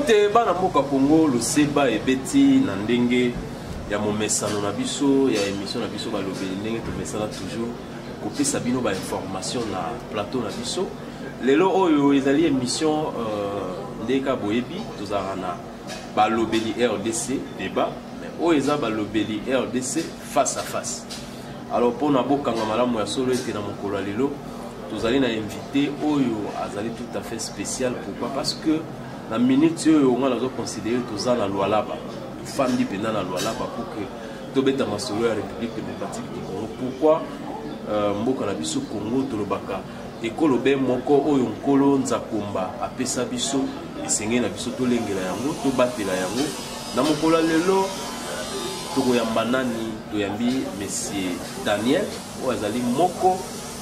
mbote bana mboka Congo le seba ebeti na ndenge ya momesano na biso ya émission na biso balobeli ndenge to mesana toujours kopesa bino ba information na plateau na biso lelo oyo ezali émission ndeka boyebi tozara na balobeli RDC débat mais oyo eza balobeli RDC face à face. Alors pour na bokanga malamu ya solo ete na mokolo lelo tozali na invité oyo azali tout à fait spécial. Pourquoi? Parce que la minute oyo on a considéré toza na Lualaba fandi pena na Lualaba pour que tobeta masolo ya République démocratique du Congo. Pourquoi mboka na biso Congo tolobaka ekolo be moko oyo nkolo nzakomba apesa biso esenge na biso tolengela yango tobatela yango na mokolo lelo tokoyamba nani toyambi monsieur Daniel oyo azali moko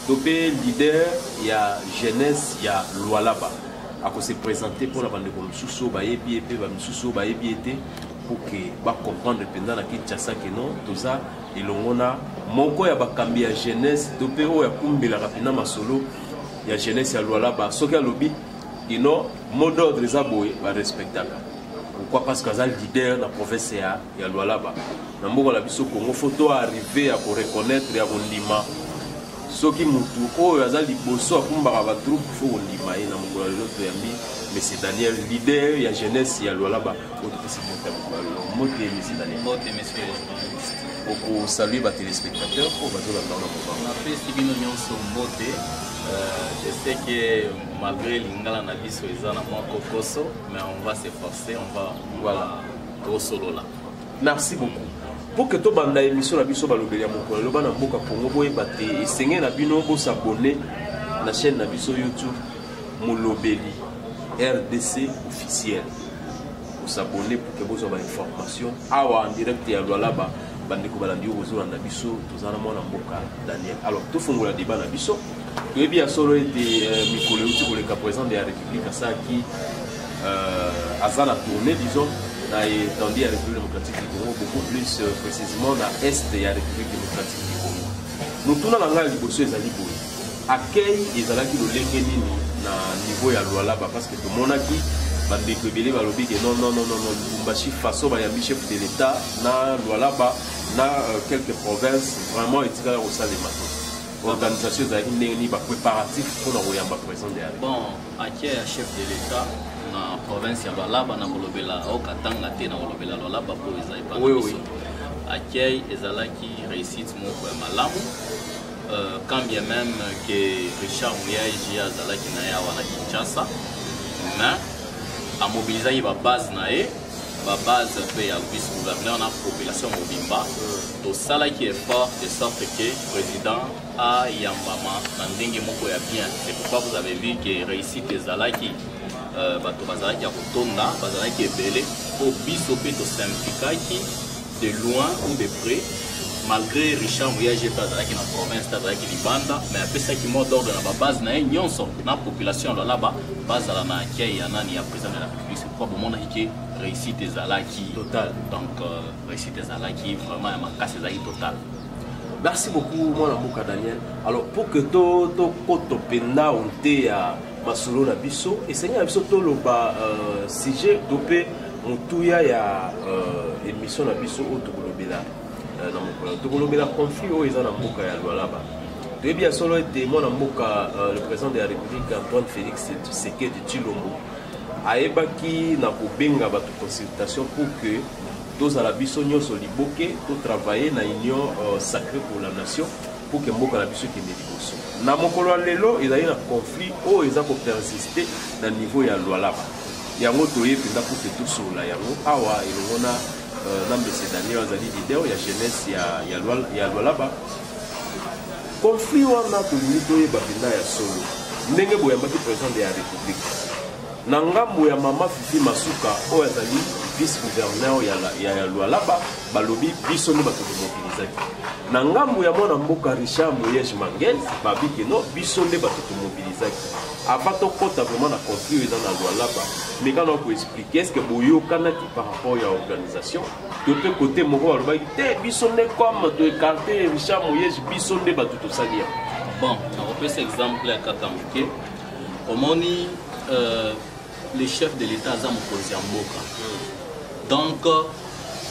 topé leader ya jeunesse ya Lualaba ako se présenter pour la bande comme Msuso bayebi et ba Msuso bayebi été pour que ba comprendre pendant la Kinshasa que non toza elongona moko ya bakambi ya jeunesse topé oyo ya kumbela rapina masolo ya jeunesse ya Lualaba soki alobi ino mot d'ordre zaboye ba respectaka. Pourquoi? Parce que azal leader na province ya Lualaba na mboka la biso Congo photo arriver à reconnaître ya kondima soki mutu oyo azali liboso akumbaka ba troupe fo kondima ye na mokolo lelo toyambi monsieur Daniel leader ya jeunesse ya Lualaba otopesi mote monsieur Daniel. Mote monsieur les journalistes. Pour saluer les téléspectateurs pour bazolanda na mobanga. Après Stevino Nyonso Mote, je sais que malgré l'ingala na biso eza na mwa kokoso, mais on va s'efforcer, on va voilà au solo là. Merci beaucoup. Pour que to banda émission na biso balobeli ya mokolo loba na mboka Congo boye baté esengé na bino bo s'abonner na chaîne na biso YouTube Molobeli RDC officiel. Vous s'abonner pour que vous ayez information awa en direct ya Lualaba bandeko balandi ozo na biso tozana mona mboka Daniel. Alors tout fongola débat na biso toyebi ya solo ete mikolo uti ko le président de la République asaki azana tourner disons dans la République démocratique du Congo, beaucoup plus précisément dans l'Est de la République démocratique du Congo. Nous tournons dans la Liboso et Zaliboui. Accueil et Zalaki le Lengenini na niveau ya Lualaba parce que tout le monde a dit bandekebele balobi que non Lubumbashi façon bayambi chef de l'État na Lualaba na quelques provinces vraiment étiré au sein des matos. Organisation Zalaki ndengeni ba préparatif pour na oyamba président de la République. Bon, accueil chef de l'État na province ya Lualaba na kolobela okatanga te na kolobela Lualaba po ezali pa. Oui. Accueil ezalaki réussite moko ya malamu. Quand bien même que Richard Muyaji azalaki na ya wana Kinshasa, mais a mobiliser ba base na e ba base pe ya vice gouverneur na population mobimba to salaki effort de sorte que président a yambama na ndenge moko ya bien. C'est pourquoi vous avez vu que réussite ezalaki bato bazalaki ya kotonda bazalaki ebele po biso pe to simplifiaki de loin ou de près malgré Richard Muyaji bazalaki na province bazalaki libanda mais apesaki mot d'ordre na base na nyonso na population là-bas bazala na akei ya nani ya président de la République. C'est pourquoi bon que réussite ezalaki Total. Donc réussite ezalaki vraiment ya makasi ezalaki total. Merci beaucoup moi mboka Daniel. Alors pour que to penda onte ya masolo na biso esengeli na biso toloba sujet topé mutuya ya émission na biso oyo tokolobela na mokolo tokolobela conflit oyo eza na mboka ya Lualaba. Toyebi ya solo ete mwana mboka le président de la République Antoine Félix Tshisekedi Tshilombo ayebaki na kobenga bato consultation pour que tozala biso nyonso liboke to travailler na union sacrée pour la nation pour que mboka na biso kende liboso. Na mokolo lelo ezali na conflit oyo eza ko persister na niveau ya Lualaba. Yango toyebi nda pour que tosola yango awa elongona na monsieur Daniel azali leader ya jeunesse ya Lualaba. Conflit wana tolingi toyeba bina ya solo ndenge boyambaki président de la République na ngambo ya mama Fifi Masuka oyo azali vice gouverneur ya Lualaba balobi biso nde bato mobilisaki na ngambo ya mwana mboka Richard Muyaji Mangel babiki no biso nde bato mobilisaki avant tokota vraiment na conflit dans la Lualaba mais quand on peut expliquer est-ce que boyokanaki par rapport à l'organisation de l'autre côté moko balobaki te biso nde comme to écarter Richard Muyaji biso nde bato tosalia. Bon, on repère cet exemple à Katamuke. Omoni le chef de l'État aza mokonzi ya mboka. Donc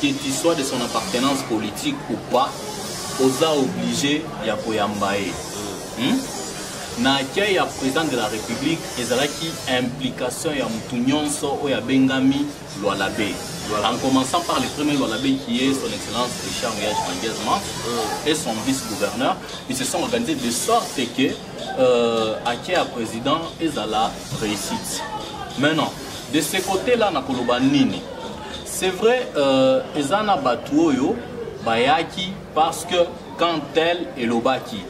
que tu sois de son appartenance politique ou pas, oza obligé ya koyamba ye. Na akei ya président de la République ezalaki implication ya mutu nyonso oyo abengami Lualabe. En commençant par le premier Lualabe qui est son excellence Richard Muyej Manguez et son vice-gouverneur, ils se sont organisés de sorte que akei ya président ezala réussite. Maintenant, de ce côté-là na koloba nini. C'est vrai, ezana batu oyo bayaki parce que quand tel est lobaki.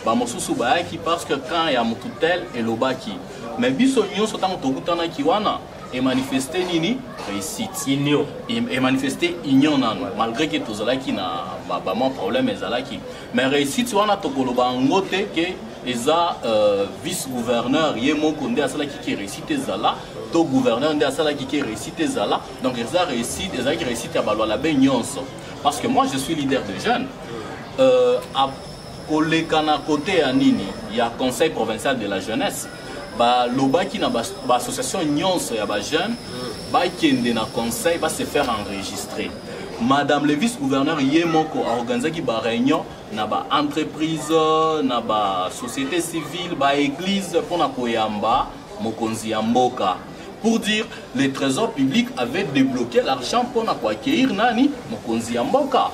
Bamosusu bayaki parce que quand ya mutu tel est lobaki. Mais biso nyonso tango tokutana kiwana et manifester nini réussite. Union. Et manifester union nano malgré que tozalaki na mon problème ezalaki. Mais réussite wana tokoloba ngote que eza vice-gouverneur yemoko nde asalaki ki réussite ezala. Gouverneur de Asala qui réussite ezala donc ils ont réussi des qui réussite à Lualabe nyonso parce que moi je suis leader de jeunes à kolekana côté à nini il y a conseil provincial de la jeunesse ba lobaki na ba association nyonso ya ba jeunes ba kende na conseil va se faire enregistrer. Madame le vice-gouverneur yemoko a organisé qui ba réunion na ba entreprise na ba société civile ba église pour na koyamba mokonzi ya mboka. Pour dire le trésor public avait débloqué l'argent pour accueillir nani mokonzi ya mboka.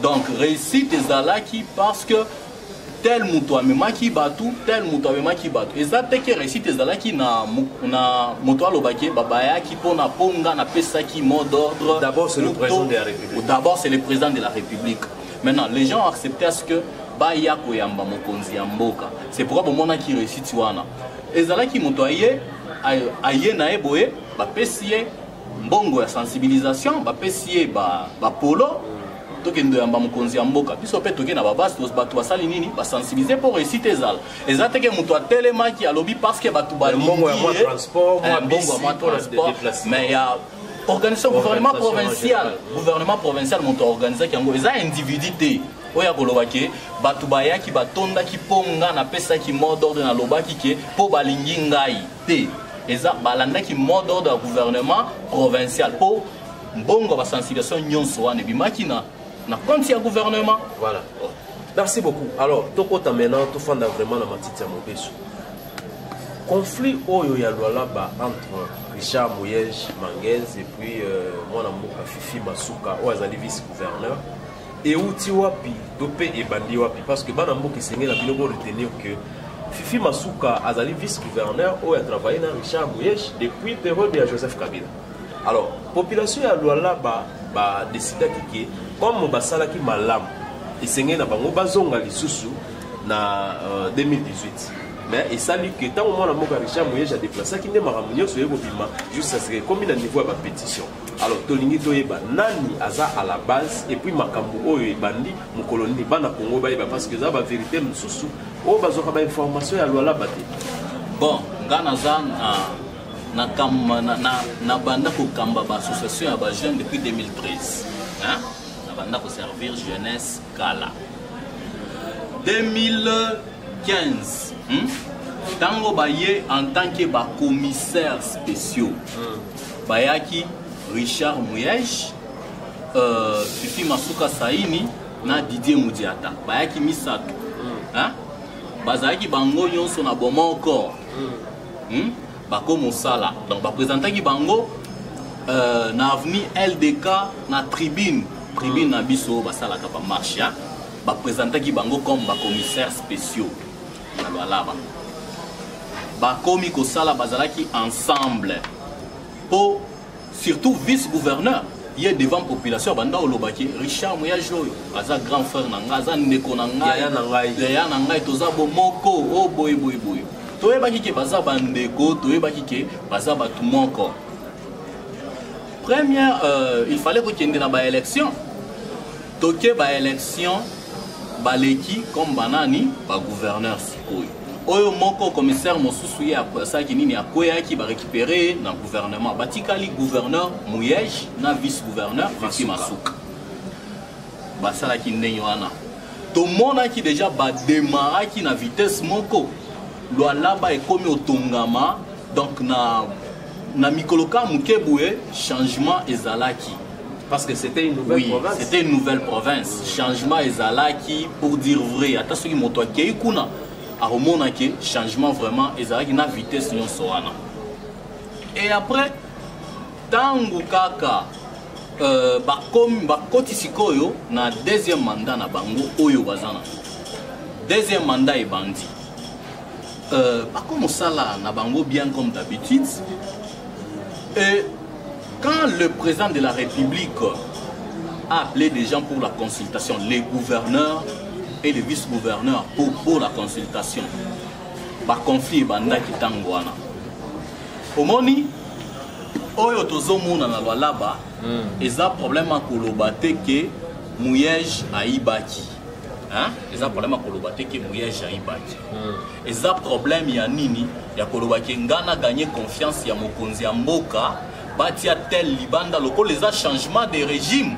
Donc réussite ezalaki parce que tel mutu amemaki batu tel mutu amemaki batu ezate que réussite ezalaki na mutu alobaki babayaki pona ponga na pesaki mot d'ordre. D'abord c'est le président de la République. D'abord c'est le président de la République. Maintenant les gens ont accepté à ce que baya koyamba mokonzi ya mboka. C'est pourquoi bomona ki réussite wana ezalaki mutu aye na eboye bapesi ye mbongo ya sensibilisation bapesi ye bapolo tokende yamba mokonzi ya mboka biso pe toke na babasi bato basali nini basensibiliser pour réussite ezala eza teke mutu atelemaki alobi parce que bato balingi mbongo ya transport mais ya organisation gouvernement provincial moto organisé yango eza individu te oya kolobaki bato bayaki batondaki ponga na pesaki mot d'ordre na lobaki ke po balingi ngai te eza balandaki mot d'ordre ya gouvernement provincial po mbongo ba sensibilisation nyonso wana bimaki na compte ya gouvernement. Voilà. Merci beaucoup. Alors tokota maintenant to fanda vraiment na matiti ya mobeso. Conflit oyo ya Lualaba entre Richard Muyej Manguez et puis mwana mboka Fifi Masuka oyo azali vice-gouverneur et outi wapi topé et bandi wapi parce que bana mboka esengeli na bino ko retenir que Fifi Masuka azali vice-gouverneur oyo a travaillé na Richard Muyej depuis période de Joseph Kabila. Alors population ya Lualaba ba décida que comme basalaki malamu esengeli na bango bazonga lisusu na 2018. Mais il s'allie que tant au moins la Richard Muyej a déplacé qui n'est pas ramené sur le bima juste à ce que combien de niveau à pétition. Alors tolingi toyeba nani aza à la base et puis makambo oyo bandi mu colonie bana Congo ba parce que ça va vérité mususu o bazoka ba information ya Lualaba te. Bon ngana za na banda ko kamba ba association ya ba jeunes depuis 2013 hein na banda ko servir jeunesse kala 2015 tango baye en tant que ba commissaire spéciaux bayaki Richard Muyej Fifi Masuka Saini na Didier Mudiata bayaki misato hein bazaki bango nyonso na bomoko bako mosala donc ba présentaki bango na avenue LDK na tribune na biso basala ka ba marche ba présentaki bango comme ba commissaire spéciaux na Lualaba ba komi ko sala bazalaki ensemble pour surtout vice-gouverneur il est devant population banda olobaki Richard Muyej oyo aza grand frère nanga aza ndeko nanga ya nanga toza bomoko o boy toyebaki ke baza bandeko toyebaki ke baza batu moko première il fallait que kende na ba élection toke ba élection baleki comme banani ba gouverneur sikoyo oyo moko commissaire mosusu ya saki nini akoyaki ba récupérer na gouvernement batikali gouverneur Muyej na vice-gouverneur Fifi Masuka basalaki ndenge wana tomonaki déjà ba démarraki na vitesse moko Lualaba ekomi otongama donc na na mikoloka mukeboué changement ezalaki. Parce que c'était une nouvelle province. C'était une nouvelle province. Changement ezalaki pour dire vrai. Ata soki moto akei kuna aromona ke changement vraiment ezalaki na vitesse nyonso wana. Et après tango kaka bakoti sikoyo na deuxième mandat na bango oyo bazana. Deuxième mandat et bandi. Comme ça là, na bango bien comme d'habitude. Et quand le président de la République a appelé des gens pour la consultation, les gouverneurs et les vice-gouverneurs pour la consultation, ba conflit banda kitangwana. Omoni oyo tozomona na lwalaba eza problème à kolobate ke Mouyej aibaki. Hein? Eza problème à kolobate ke Mouyej aibaki. Eza problème ya nini ya kolobake ngana gagner confiance ya mokonzi ya mboka batia tel libanda loko les changement de régime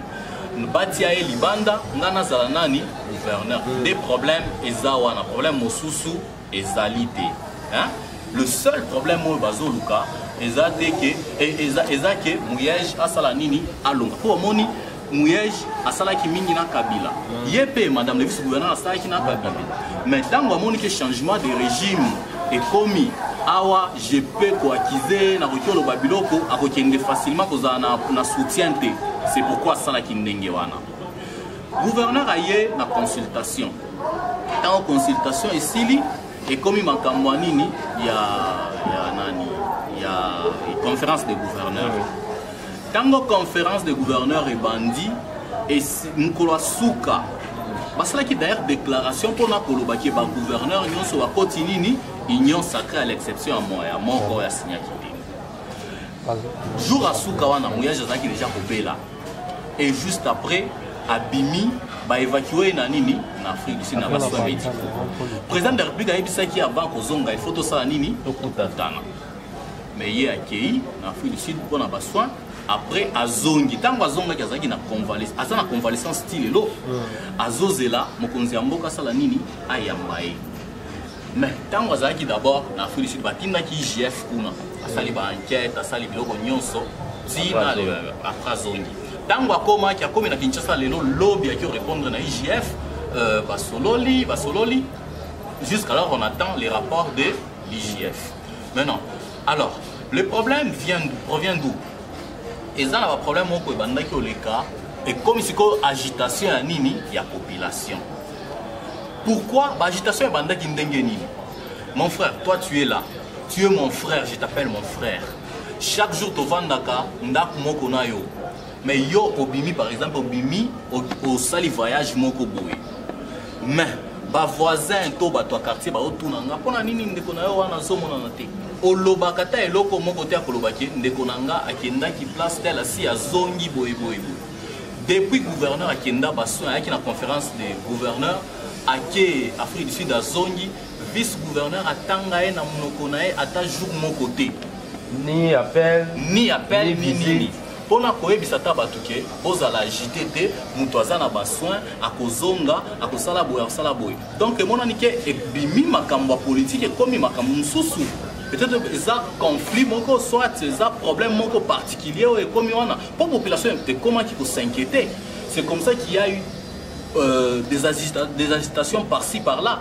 batia e libanda ngana zala nani gouverneur. Des problèmes eza wana problème mosusu ezalité. Hein? Le seul problème au bazoluka eza ke Mouyej asala nini alonga pour moni Mouyej asala ki mingi na Kabila yepe madame le vice-gouverneur asala ki na Kabila mais tango amoni ke changement de régime et commis awa je peux coacquiser na rokyo lo babiloko akokende facilement koza na soutien te. C'est pourquoi asala ki ndenge wana gouverneur aye na consultation en consultation esili et commis makambo nini ya nani ya conférence des gouverneurs. Tango conférence des gouverneurs et bandits et Nkolo Souka basala qui d'ailleurs déclaration pour na kolobaki ba gouverneur nyonso wa kotinini union sacrée à l'exception à moi ya moko ya signaki. Jour à Souka wana Mouyej azaki déjà kopela et juste après abimi ba évacuer na nini na Afrique du Sud na baso médico. Président de la République a ebisaki avant kozonga il faut to sala nini okutana. Mais il y a accueilli en Afrique du Sud pour avoir soin. Après, Azongi, tant qu'Azonga qui a na convalescence style lo, Azozela, Mokonzi Amboka Salanini, Ayambaye. Mais tant qu'Azaki d'abord, en Afrique du Sud, Batina qui IGF, Asali ba enquête, Asali biloko nyonso, Tina après Azongi. Tant qu'Akoma qui a commis na Kinshasa lelo lobby qui répondre na IGF, Basololi, jusqu'alors on attend les rapports de l'IGF. Maintenant, alors, le problème provient d'où? Et ça, le problème est comme si agitation à nini, il y a population. Pourquoi l'agitation est nini? Mon frère, toi tu es là. Tu es mon frère, je t'appelle mon frère. Chaque jour, tu vas ndak moko na yo. Mais yo obimi par exemple obimi au sali voyage moko boy. Mais ba voisin to ba to quartier ba otunanga pona nini ndeko na yo wana somona na te. Olobakata eloko moko te akolobaki ndeko nanga akenda ki place telle asi azongi boy. Depuis gouverneur akenda baso ayaki na conférence des gouverneurs ake Afrique du Sud azongi vice-gouverneur atanga na monoko na ata jour moko te. Ni appel ni nini. Pona koyebisa ta batuke ozala agité te mutu aza na basoin akozonga akosala boy. Donc monani ke ebimi makambo politique komi makambo mususu. Peut-être ça conflit moko soit ça problème moko particulier et comme wana pour population te comment qui faut s'inquiéter. C'est comme ça qu'il y a eu des agitations par-ci par-là.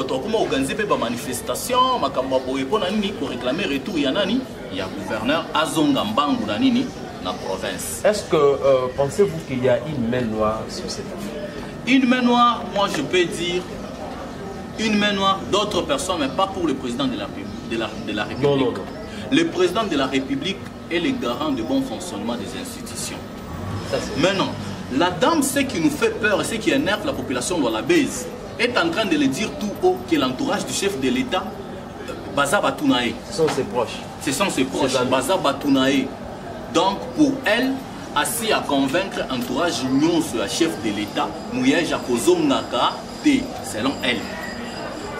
Comment organiser des manifestations, makambo boy pour nani pour réclamer retour ya nani ya gouverneur Azonga Mbangu na nini la province. Est-ce que pensez-vous qu'il y a une main noire sur cette affaire? Une main noire, moi je peux dire une main noire d'autres personnes, mais pas pour le président de la République. Non. Le président de la République est le garant du bon fonctionnement des institutions. Maintenant, la dame, ce qui nous fait peur et ce qui énerve la population de la baise, est en train de le dire tout haut que l'entourage du chef de l'État, Baza Batounae. Ce sont ses proches. Ce sont ses proches, Baza Batounae. Donc pour elle, assis à convaincre l'entourage union sur la chef de l'État, Mouyej Akozomnaka, selon elle.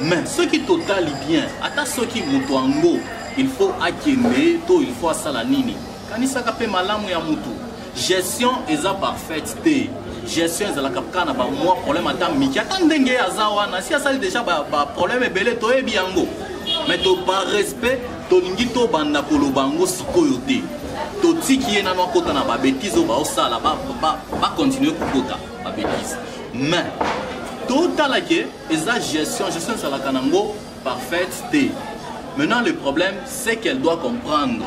Mais ce qui total bien, à ce qui mutuango, il faut akende, il faut salanini. Kanisa kape malamu ya mutu. Gestion est parfaite. Gestion est la kapkana ba moi problème ata miki. Atandenge azawana si asali déjà ba problème belé to ebiango. Mais to par respect tolingi to banda kolobango sikoyo te totiki ye nano akota na babétise oyo baosala bacontinue kokota babétise mais totala ke eza gestion ezalaka nango parfaite te. Maintenant le problème c'est qu'elle doit comprendre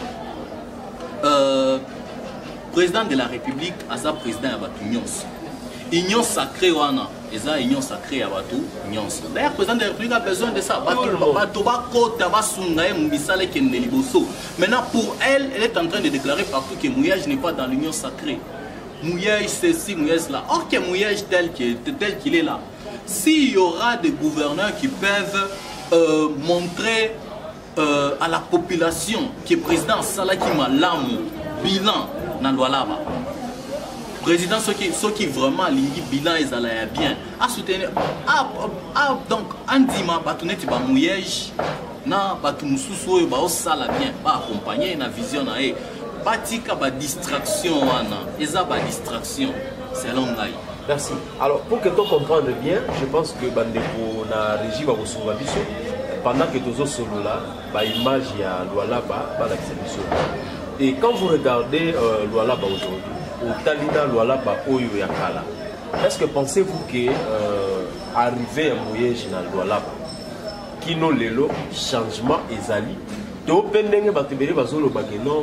président de la République aza président ya bato nyonso union sacrée wana eza union sacrée ya bato nyonso. D'ailleurs président de la République a besoin de ça bato bakota basunga ye mbisala ekende liboso. Maintenant pour elle est en train de déclarer partout que Mouyej n'est pas dans l'union sacrée. Mouyej ceci, Mouyej là. Or que Mouyej tel qu'il est là, s'il y aura des gouverneurs qui peuvent montrer à la population que le président Salaki Malamu bilan dans Lualaba. Président ceux qui vraiment lingi bilan ils allaient bien à soutenir donc andima batuneti ba Mouyej na batu mususu ba osala bien ba accompagner na vision na e batika ba distraction wana eza ba distraction selon ngai. Merci. Alors pour que tu comprennes bien, je pense que bandeko na régie va recevoir biso pendant que tozo solo là ba image ya Lualaba ba la biso. Et quand vous regardez Lualaba aujourd'hui au Talina Lualaba oyo ya kala, est-ce que pensez-vous que arrivé à Mouyej na Lualaba kino lelo changement ezali to pendenge batebele bazolo bake non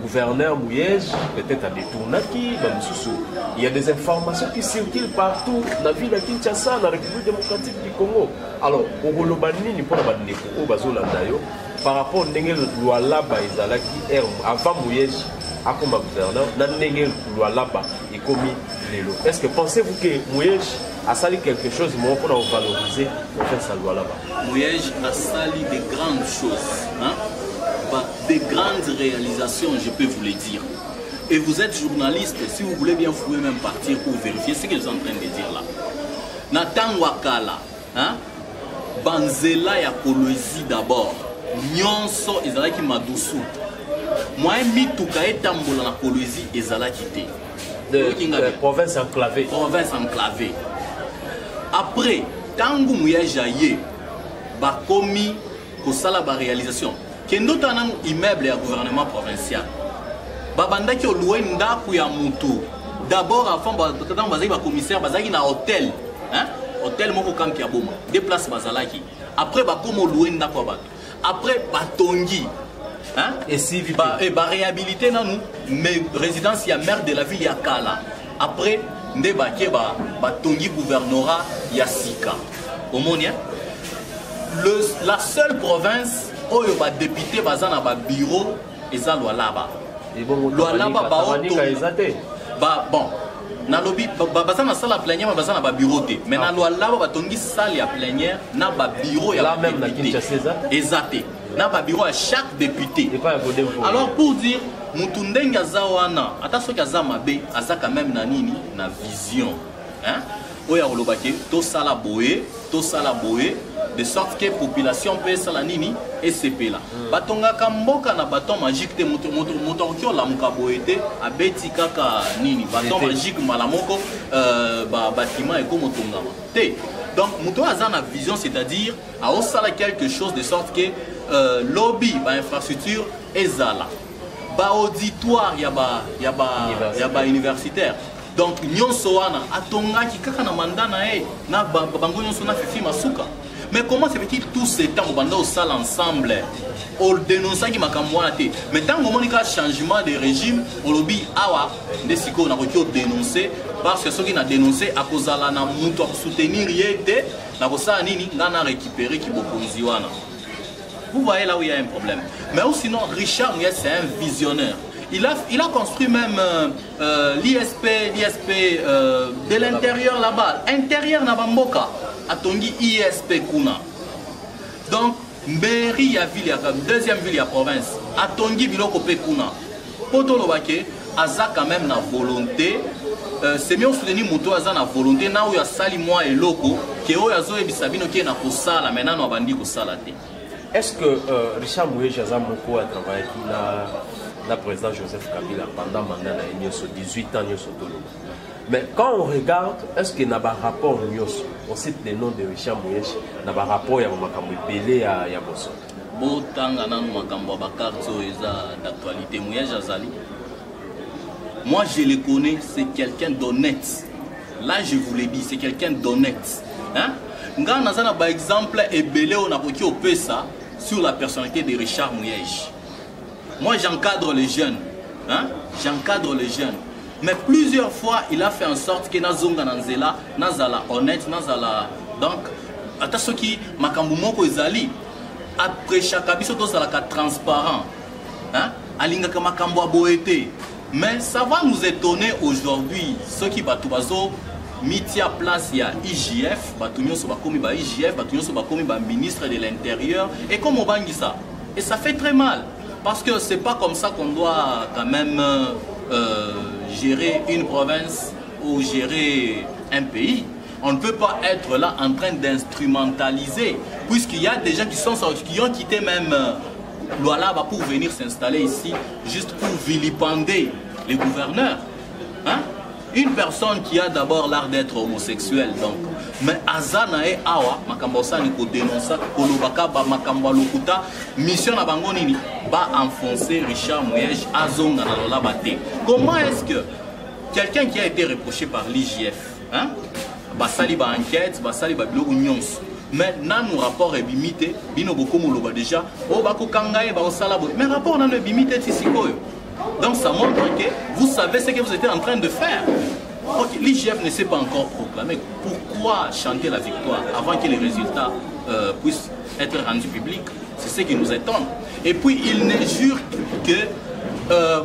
gouverneur Mouyej peut-être à détournaki bamsusu. Il y a des informations qui circulent partout dans la ville de Kinshasa, dans la République démocratique du Congo. Alors au Golobani ni pour la bandeko o bazolanda yo par rapport ndenge Lualaba ezalaki avant Mouyej comme gouverneur na ndenge Lualaba et commis lelo. Est-ce que pensez-vous que Mouyej a sali quelque chose pour valoriser l'offense à Lualaba? Mouyej a sali de grandes choses, hein? Des grandes réalisations, je peux vous le dire. Et vous êtes journaliste, si vous voulez bien, vous pouvez même partir pour vérifier ce qu'ils sont en train de dire là. Nathan Wakala, hein? Banzela ya Kolwezi d'abord. Nyonso ezalaki madusu. Moi, mituka etambola na Kolwezi ezalaki te. De province enclavée. Province enclavée. Après, tangu Mouyej aye, bakomi kosala ba réalisation. Kendo tanang immeuble ya gouvernement provincial. Babandaki oluwe ndaku ya mutu. D'abord avant bazaki bazaki ba commissaire bazaki na hôtel, hein? Hôtel moko kampi ya boma. Deux places bazalaki. Après bakomo oluwe ndaku bato. Après batongi. Hein? Et si ba réhabiliter nanou mais résidence ya maire de la ville ya Kala. Après nde baké batongi gouvernorat ya Sika. Omonia. La seule province où il y a des députés qui ont un bureau, c'est Lualaba. Lualaba, bon, na lobby, bazana sala plénière, bazana ba bureau té. Mais na Lualaba, batongi salle ya plénière, na ba bureau ya là même na Kinshasa. Exacté. Na ba bureau à chaque député. Alors pour dire, mutundenga zawana, attention kaza mabe, aza quand même na nini, na vision, hein? Oya olobake, to sala boé, de sorte que la population peut être nini et CP là. Batonga kamboka na bâton magique te motorkio la mukaboete abeti kaka nini bâton magique malamoko bâtiment et comme motongama. Te. Donc muto azana vision, c'est-à-dire a osala quelque chose de sorte que lobby ba infrastructure ezala. Ba auditoire ya ba universitaire. Donc nyonso wana atonga ki kaka na mandana na bango nyonso na fifi masuka. Mais comment se fait-il tout ce temps au salle ensemble? On dénonce qui m'a camouaté. Mais tant qu'on a un changement de régime, on lobby awa des psychos n'a pas dénoncé parce que ceux qui n'a dénoncé à cause de la namuto soutenir yété n'a pas ça nini n'a récupéré qui bokonziwana. Vous voyez là où il y a un problème. Mais sinon Richard Mouyej c'est un visionnaire. Il a construit même l'ISP de l'intérieur là-bas, intérieur Nabamboka, à Tongi ISP Kuna. Donc, mairie ya ville ya deuxième ville ya province, à Tongi Biloko Kuna. Poto Lobake, Aza quand même na volonté, c'est mieux soutenir Mouto Aza na volonté, na où ya sali moi et loko, qui est où ya zoé bisabino qui est na kosala, maintenant on va dire kosala te. Est-ce que Richard Mouyej Aza Moko a travaillé la président Joseph Kabila pendant mandat sur 18 ans sur Tolo. Mais quand on regarde, est-ce qu'il y a un rapport on cite le nom de Richard Mouyej, il y a un rapport à Makamou Belé à Yaboso. botanga nanu makambo ba carte d'actualité Mouyej azali. Moi je le connais, c'est quelqu'un d'honnête. Là je vous l'ai dit, c'est quelqu'un d'honnête. Hein? Nga nazana par exemple ebele on a au pesa sur la personnalité de Richard Mouyej. Moi j'encadre les jeunes, hein? J'encadre les jeunes. Mais plusieurs fois il a fait en sorte que nazonga nanzela, nazala honnête, nazala donc ata soki makambo moko ezali après chaque biso to zala ka transparent, hein? Alinga ka makambo aboete. Mais ça va nous étonner aujourd'hui ceux qui batu bazo miti à place il y a IGF, batu nyonso bakomi ba IGF, batu nyonso bakomi ba ministre de l'Intérieur et comme on bangi ça. Et ça fait très mal parce que c'est pas comme ça qu'on doit quand même gérer une province ou gérer un pays. On ne peut pas être là en train d'instrumentaliser puisqu'il y a des gens qui ont quitté même Lualaba pour venir s'installer ici juste pour vilipender les gouverneurs. Hein? Une personne qui a d'abord l'art d'être homosexuel, donc. Mais Azana et Awa, Makambosa ni ko dénoncer, Kolobaka ba Makamba Lokuta, mission na bango nini ba enfoncer Richard Mouyej Azonga na Lualaba te. Comment est-ce que quelqu'un qui a été reproché par l'IGF, hein? Basali ba enquête, basali ba biloko nyonso. Mais nous rapport est limité, bino boko moloba déjà, o bako kangaye ba osala bo. Mais rapport nan limité tisikoyo. Donc ça montre que vous savez ce que vous êtes en train de faire. Okay, l'IGF ne s'est pas encore proclamé. Pourquoi chanter la victoire avant que les résultats puissent être rendus publics? C'est ce qui nous étonne. Et puis il ne jure que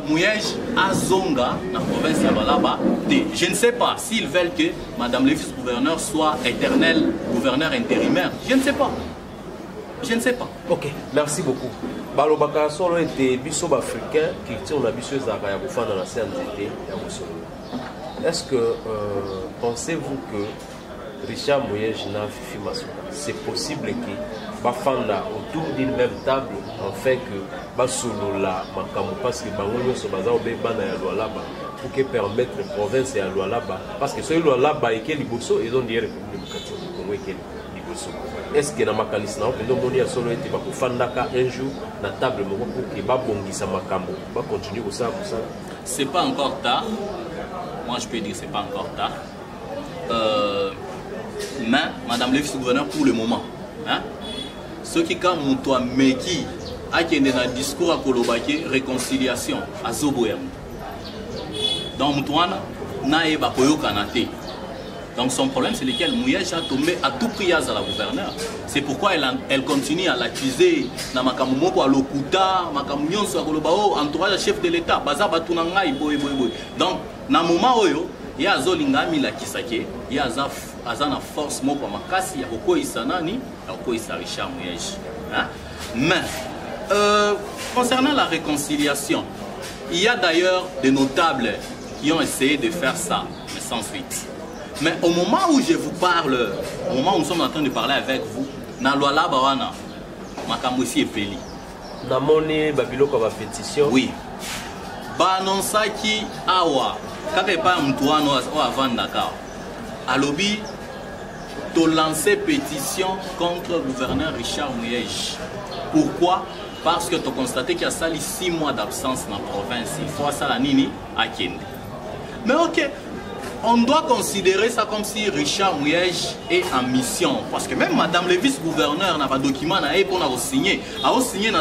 Mouyej Azonga, la province de Lualaba. Je ne sais pas s'ils veulent que Madame le vice-gouverneur soit éternel gouverneur intérimaire. Je ne sais pas. Je ne sais pas. Ok, merci beaucoup. Balobaka solo était biso africain qui tient la biso zaka ya kufana na CNDT ya musolo. Est-ce que pensez-vous que Richard Mouyej na Fifi Masuka, c'est possible que bafanda autour d'une même table en fait que basolo la makambo parce que bango nyonso baza obebana ya Lualaba pour que permettre province ya Lualaba parce que so Lualaba eke liboso ils ont dit République démocratique du Congo eke liboso. Est-ce que na makanisi na opendo moni ya solo ete bakufandaka un jour na table moko pour que babongisa makambo ba continuer comme ça? C'est pas encore tard. Moi je peux dire c'est pas encore tard. Mais Madame le vice-gouverneur pour le moment, hein? Ceux qui quand Moutoua Meki a qui est dans le discours à Kolobake réconciliation à Zoboyam. Donc Moutouana n'a pas koyo kanate. Donc son problème c'est lequel Mouyej a tombé à tout prix à la gouverneure. C'est pourquoi elle continue à l'accuser na makambo moko à Lokuta, makambo nyonso à Kolobao, entourage chef de l'État, baza batuna ngai boy. Donc na moment oyo ya zolinga mi la kisake, ya azana force moko makasi ya kokoisa nani, ya kokoisa Richard Mouyej. Hein? Mais concernant la réconciliation, il y a d'ailleurs des notables qui ont essayé de faire ça, mais sans suite. Mais au moment où je vous parle, au moment où nous sommes en train de parler avec vous, na Lualaba wana makambo si epeli. Na moni babiloko ba pétition. Oui. Ba annonçaki awa kaka pa mtu wana o avandaka. Alobi to lancer pétition contre le gouverneur Richard Mouyej. Pourquoi? Parce que tu as constaté qu'il y a sali 6 mois d'absence dans la province. Il faut ça la nini à Kende. Mais ok. On doit considérer ça comme si Richard Mouyej est en mission. Parce que même Madame le vice-gouverneur n'a pas de document pour signer. A signé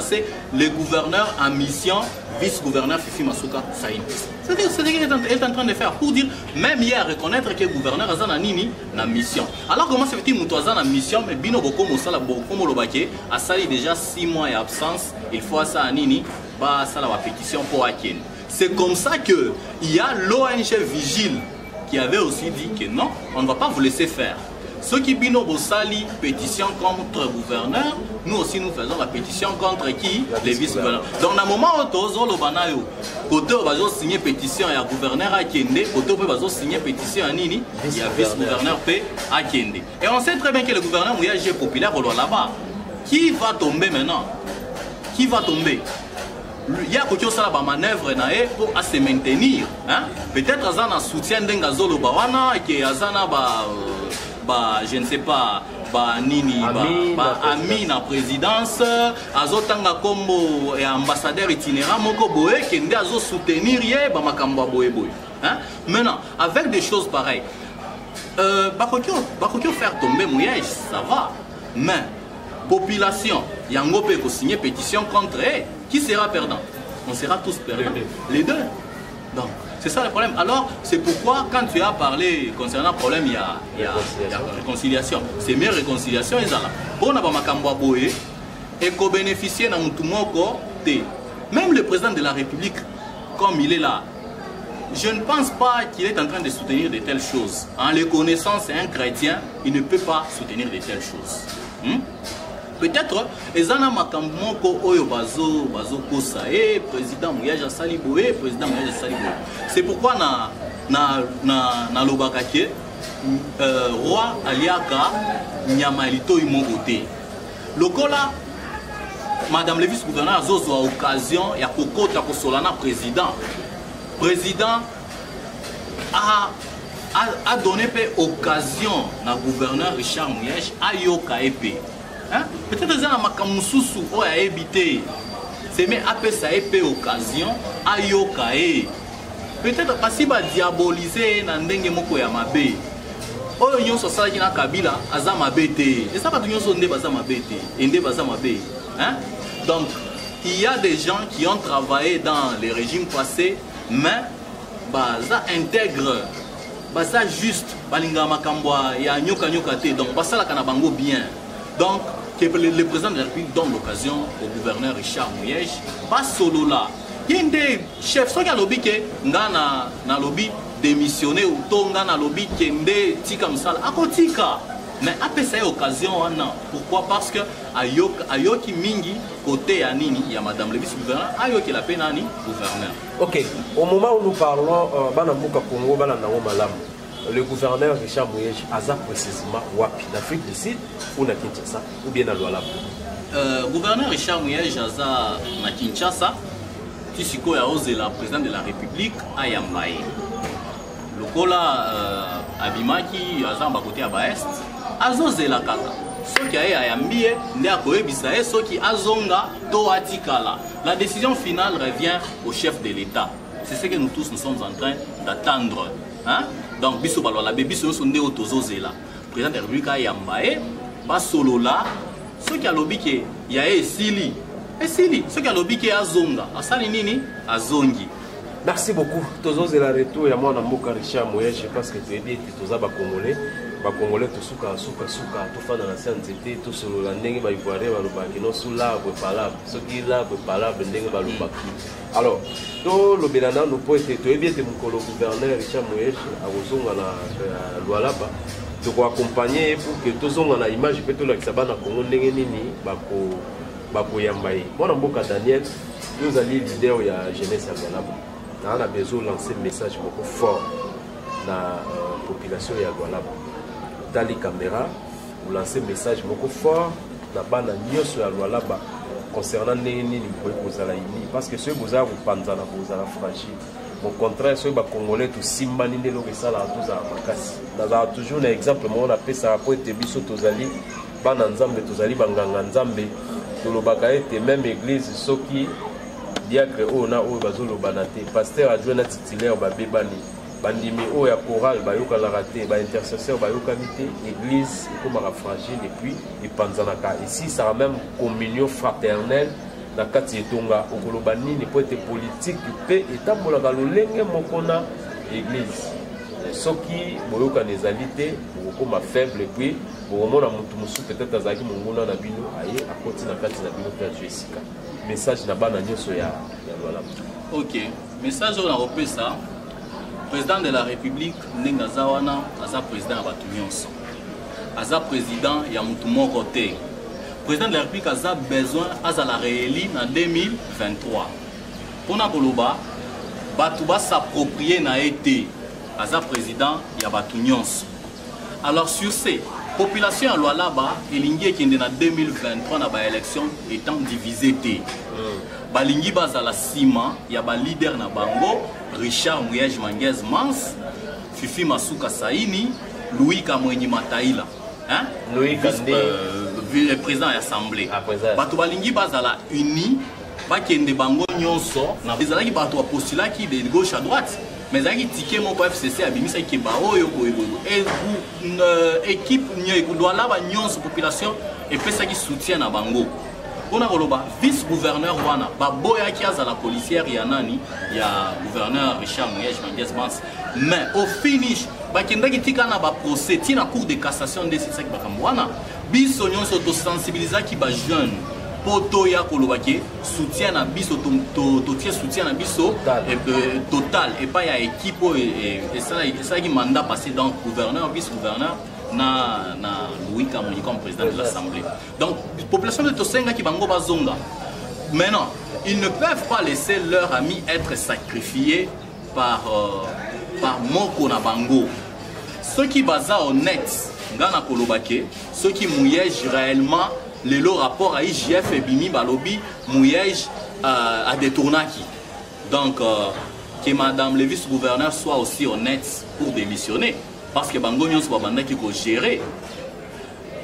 le gouverneur en mission, vice-gouverneur Fifi Masuka Saïd. C'est ce qu'elle est en train de faire pour dire, même hier, reconnaître que le gouverneur a en mission. Alors comment se fait-il que en mission, mais Bino Boko Moussala Boko Molobake a sali déjà 6 mois d'absence. Il faut ça à Nini, bah ça la pétition pour Aken. C'est comme ça qu'il y a l'ONG Vigile qui avait aussi dit que non, on ne va pas vous laisser faire. Ceux qui bino bossali pétition contre le gouverneur, nous aussi nous faisons la pétition contre qui? Les vice-gouverneurs. Donc dans le moment où Tozo Lobanayo, côté où va signer pétition à gouverneur à Kende, côté où va signer pétition à Nini, il y a vice-gouverneur P à Kende. Et on sait très bien que le gouverneur Mouyej est populaire au là-bas. Qui va tomber maintenant? Qui va tomber? Il y a quelque chose à la manœuvre pour se maintenir. Hein? Peut-être qu'il y a un soutien d'Engazolo Bawana, qu'il y a je ne sais pas, ami na présidence azotanga kombo ya ambassadeur itinérant moko boye kende azo soutenir ye ba makambo boye boye. Hein? Maintenant avec des choses pareilles bakokyo faire tomber Mouyej, ça va, mais population yango pe ko signer pétition contre elle, qui sera perdant? On sera tous perdants, les deux. Donc c'est ça le problème. Alors c'est pourquoi quand tu as parlé concernant le problème il y a réconciliation, c'est mieux réconciliation ezala pour na ba makambo boye et ko bénéficier na mutu moko te. Même le président de la République comme il est là, je ne pense pas qu'il est en train de soutenir de telles choses. En le connaissant, c'est un chrétien, il ne peut pas soutenir de telles choses. Peut-être, ezana makambo moko oyo bazo kosa président Mouyej asali boye, président Mouyej asali boye. C'est pourquoi na lobaka ke roi aliaka nyama lito imoko te. Lokola madame le vice-gouverneur azozwa occasion ya kokota kosolana président. Président a donné occasion na gouverneur Richard Mouyej à yoka épée. Hein? Peut-être que ça a évité. C'est mais après ça a occasion à yoka. Peut-être parce qu'il va diaboliser Nandenge Moko Yamabe. Oh, yon so sala kina Kabila azamabete. Et ça va tout yon so nde bazamabete. Ende bazamabe. Hein? Donc il y a des gens qui ont travaillé dans les régimes passés, mais baza intègre, baza juste, balinga makambwa ya nyoka nyoka te. Donc basala kana bango bien. Donc que le président de la République donne l'occasion au gouverneur Richard Mouyej, pas solo là. Il y a des chefs qui ont lobby que ngana na lobby démissionné ou tonga na lobby kende tika msala akotika. Mais après ça occasion pourquoi? Parce que ayoki mingi côté ya nini ya madame le vice-gouverneur ayoki la penani gouverneur. OK, au moment où nous parlons bana muka Congo bana nango malamu. Le gouverneur Richard Mouyej aza précisément wapi, l'Afrique du Sud ou na Kinshasa ou bien na Lualaba? Gouverneur Richard Mouyej aza na Kinshasa, tisiko ya ozela président de la République à Yambaye. Lokola abimaki aza bakote ya baest, azozela kaka. Soki aye ayambie nde akoyebisa ye soki azonga to atikala. La décision finale revient au chef de l'État. C'est ce que nous tous nous sommes en train d'attendre. Hein? Donc, biso balola be biso sonde otozozela. Président de la République a yambaye ba solo là, ceux qui a lobby ke ya esili. Esili, ceux qui a lobby ke azonga. Asali nini? Azongi. Merci beaucoup. Tozozela retour ya mwana mboka Richard Mouyej parce que tu es dit toza ba Congolais. Ba Congolais to suka to fa dans la sainteté to solo la ndenge ba ivoirien ba lobaki no sula bo palabre. Ce qui là bo palabre ndenge ba lobaki. Alors, tout le Bénin nous peut être bien de mon gouverneur Richard Mouyej à Ozonga na Lualaba, de accompagner pour que tous on a image peut-être la Sabana Congo nini bako yambaye. Moi Mboka Daniel, nous allons leader ya jeunesse à Lualaba. On a besoin de lancer un message beaucoup fort dans la population ya Lualaba. Dans les caméras, vous lancez un message beaucoup fort dans bana nyos ya Lualaba. Concernant les parce que ceux qui vous avez fragile. Au contraire, ceux qui ont congolais tout simbani de l'orissala tous à makasi. Dans toujours un exemple, on appelle ça après te biso tozali bananzambe tozali banganga nzambe tolobaka ete même église soki diacre ona o bazolo banate pasteur adjoint na titulaire ba bebani bandimi o ya chorale bayoka la raté ba intercesseur bayoka mité église comme fragile et puis ipanzanaka ici ça a même communion fraternelle na kati etonga okoloba nini po ete politique pe etambolaka lolenge mokona église soki boyoka nezali te bokoma faible puis bokomona mutu mosusu peut-être azalaki monguna na bino aye akoti na kati na bino mpe azwi esika message na bana nyonso ya Lualaba. Ok, message oyo nakopesa président de la République ndenge aza wana aza président ya bato nyonso aza président ya mutu moko te. Président de la République a besoin azala réélu en 2023. Pona koloba batu ba s'approprier na été aza président ya batu nyonso. Alors sur ces population à Lualaba elingi kende na 2023 na ba élection étant divisé té. Balingi bazala sima ya ba leader na bango Richard Mouyej Manguez Mans, Fifi Masuka Saini, Louis Kamwenyi Mataila. hein? Président de l'Assemblée. Bato balingi bazala uni, bakende bango nyonso, na bezalaki bato ba postulaki de gauche à droite. Mais zaki ticket mon FCC abimisa ki ba oyo boyo. Et équipe nyo doit la ba nyonso population et pesa ki soutien na bango. On a roloba vice-gouverneur wana ba boya ki azala policière ya nani ya gouverneur Richard Muyej Mangesbans. Mais au finish bakendaki tika na ba procès ti na cour de cassation de c'est ça ki bakambo wana. Biso nyonso to sensibiliser ki ba jeune poto ya kolobaki soutien na biso to tie soutien na biso total et pas ya équipe et ça qui mandat passé donc gouverneur vice-gouverneur na Louis Kamoni comme président de l'Assemblée. Donc population de Tosenga qui bango bazonga. Maintenant, ils ne peuvent pas laisser leurs amis être sacrifiés par Moko na bango. Ceux qui baza honnête ngana kolobaki, ceux qui mouillent réellement le rapport à IGF et Bimi Balobi Mouillège à détournaki. Donc, que madame le vice-gouverneur soit aussi honnête pour démissionner. Parce que Bangonion soit banda qui faut gérer.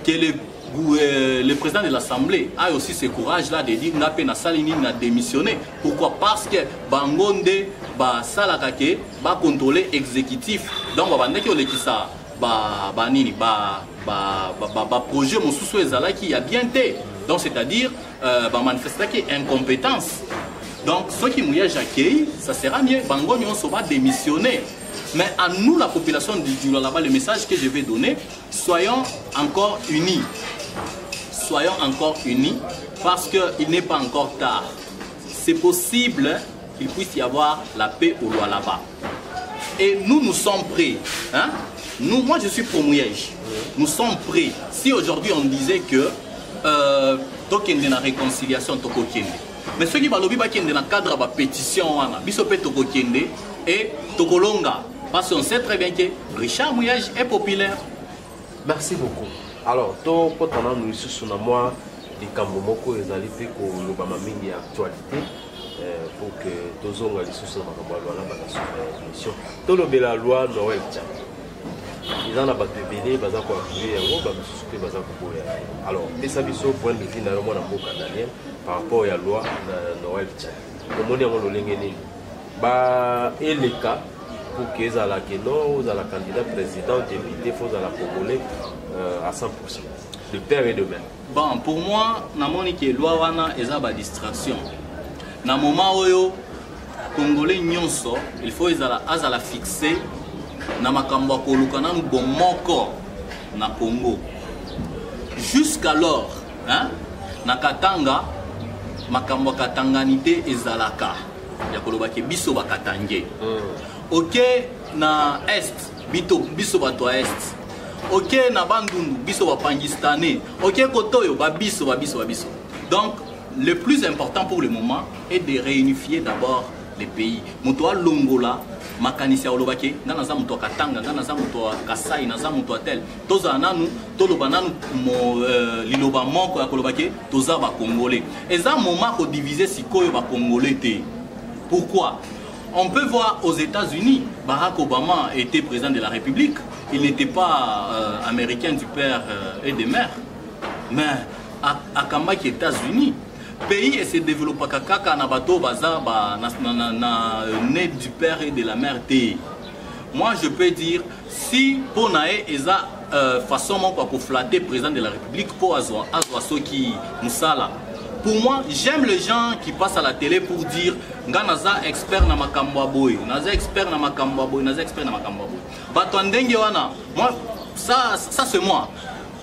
Que le président de l'Assemblée a aussi ce courage-là de dire n'a pas salini n'a démissionné. Pourquoi? Parce que Bangonde ba salakake ba contrôler exécutif. Donc banda qui ole ça projet mon sous qui a bien été. Donc c'est-à-dire manifester qui incompétence. Donc ceux qui mouillent accueilli, ça sera mieux. Bango on va démissionner. Mais à nous la population du là-bas, le message que je vais donner, soyons encore unis. Soyons encore unis parce qu'il n'est pas encore tard. C'est possible qu'il puisse y avoir la paix au loin là-bas. Et nous sommes prêts. Hein? Nous, moi je suis pour Mouillège. Nous sommes prêts. Si aujourd'hui on disait que Tokende na réconciliation Tokokende. Mais ceux qui balobi ba kende na cadre ba pétition wana, bisope Tokokende et Tokolonga. Parce qu'on sait très bien que Richard Mouillège est populaire. Merci beaucoup. Alors, to potana nous sous na moi di kambo moko ezali pe ko lobama mingi actualité. Pour que tozonga lisusu na makambo wana bana sur émission. To lobela loi Noël Tcham. Ils en ont battu béné, baza ko appuyer yango ba mususu pe baza ko boya. Alors, pesa biso point de vue na yo mona mboka Daniel par rapport à la loi Noël Tcham. Komoni yango lolenge nini? Ba eleka pour que za la keno, za la candidat président député faut za la congolais à 100%. De père et de mère. Bon, pour moi, na moni que loi wana eza ba distraction. Na moment oyo congolais nyonso, il faut azala fixer na makambo koluka na bomoko na Congo. Jusqu'alors, hein, na Katanga makambo katanganité ezalaka. Ya kolobaki biso bakatange. OK na est, biso bato est. OK na bandundu biso bapangistanais. OK kotoyo babiso. Donc le plus important pour le moment est de réunifier d'abord les pays. Moto Longola, makanisi olobaki, ngana za moto Katanga, ngana za moto Kasai, na za moto tel. Toza nanu, toloba nanu mo liloba moko ya kolobaki, toza ba congolais. Et ça moment ko diviser sikoyo ba congolais te. Pourquoi? On peut voir aux États-Unis, Barack Obama était président de la République. Il n'était pas américain du père et de mère. Mais à Kambaki, États-Unis, pays se développe kaka na bato baza né du père et de la mère te. Moi je peux dire si pour nae eza façon pour flatter président de la République pour azwa qui musala. Pour moi, j'aime les gens qui passent à la télé pour dire nganaza expert na makambo boy, naza expert na makambo boy, naza expert na makambo boy. Bato ndenge wana, moi ça c'est moi.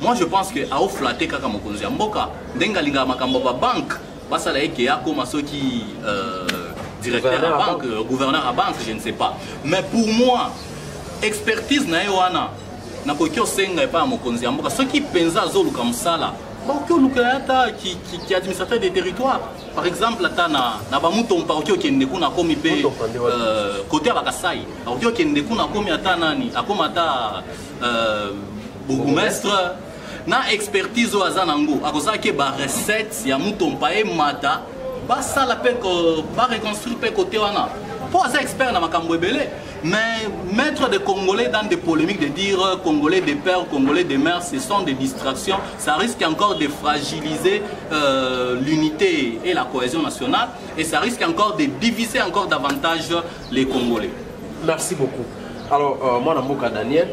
Moi je pense que a flatter kaka mokonzi mboka, ndenga linga makambo ba banque, basa la eke ya koma soki directeur à banque, gouverneur à banque, je ne sais pas. Mais pour moi, expertise na wana na kokyo senga pa mokonzi mboka, ceux qui penza zolu comme ça là. Qui est administrateur des territoires. Par exemple, na bamuto mpaokyo kende kuna komi pe côté ya Bakasai. Okyo kende kuna komi ata nani, akoma ata bourgmestre na expertise oza nango. Akoza ke ba recette ya muto mpae mata ba sala pe ko ba reconstruire pe côté wana. Pour être expert dans Makambo Ebele, mais mettre des Congolais dans des polémiques, de dire Congolais des pères, Congolais des mères, ce sont des distractions, ça risque encore de fragiliser l'unité et la cohésion nationale, et ça risque encore de diviser encore davantage les Congolais. Merci beaucoup. Alors, moi, Namboka Daniel,